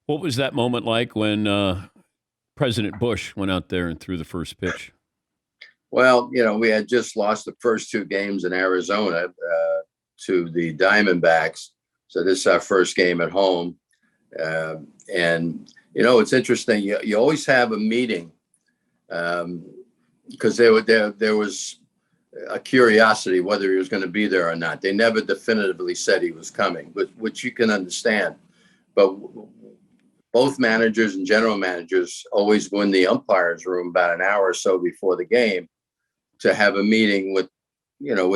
What was that moment like when President Bush went out there and threw the first pitch? Well, we had just lost the first two games in Arizona to the Diamondbacks. So this is our first game at home. And, it's interesting. You always have a meeting because there was a curiosity whether he was going to be there or not. They never definitively said he was coming, which you can understand. But both managers and general managers always go in the umpires room about an hour or so before the game to have a meeting with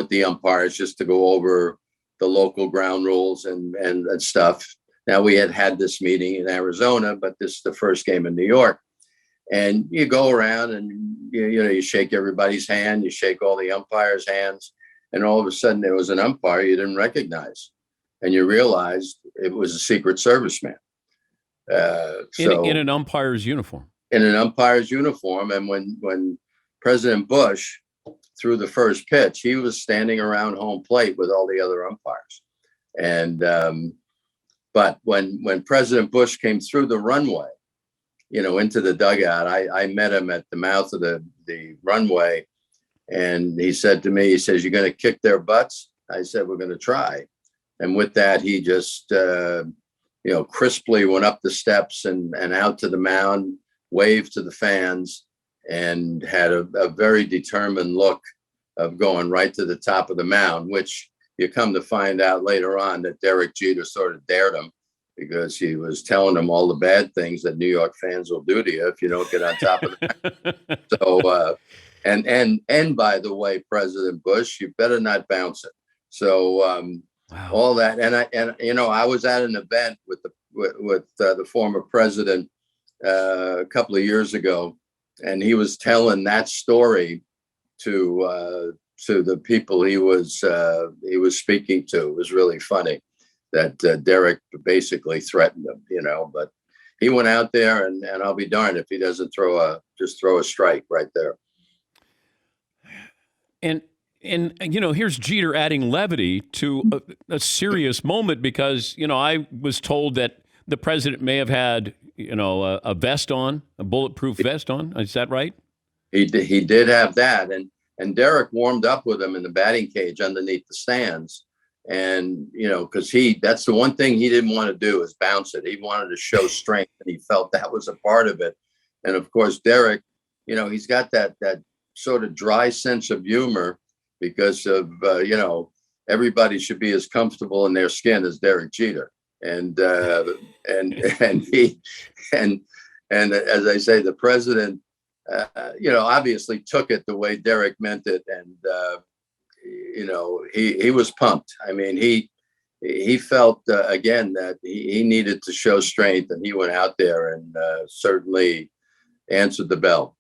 the umpires just to go over the local ground rules and stuff. Now we had this meeting in Arizona, but this is the first game in New York. And you go around and you shake everybody's hand, you shake all the umpires' hands, and all of a sudden there was an umpire you didn't recognize, and you realized it was a Secret Service man. In an umpire's uniform. In an umpire's uniform, and when President Bush threw the first pitch, he was standing around home plate with all the other umpires. And but when President Bush came through the runway, into the dugout, I met him at the mouth of the runway, and he said to me, he says, "You're going to kick their butts?" I said, "We're going to try." And with that, he just crisply went up the steps and out to the mound, waved to the fans, and had a very determined look of going right to the top of the mound, which you come to find out later on that Derek Jeter sort of dared him because he was telling him all the bad things that New York fans will do to you if you don't get on top of it. So, and by the way, President Bush, you better not bounce it. So, wow. All that, and I was at an event with the former president a couple of years ago, and he was telling that story to the people he was speaking to. It was really funny that Derek basically threatened him, but he went out there, and I'll be darned if he doesn't throw a strike right there. And here's Jeter adding levity to a serious moment because, I was told that the president may have had, a vest on, a bulletproof vest on. Is that right? He did have that. And Derek warmed up with him in the batting cage underneath the stands. And, because that's the one thing he didn't want to do is bounce it. He wanted to show strength, and he felt that was a part of it. And of course, Derek, he's got that sort of dry sense of humor because of, everybody should be as comfortable in their skin as Derek Jeter. And he, and as I say, the president, obviously took it the way Derek meant it. And, he was pumped. I mean, he felt, again, that he needed to show strength, and he went out there and certainly answered the bell.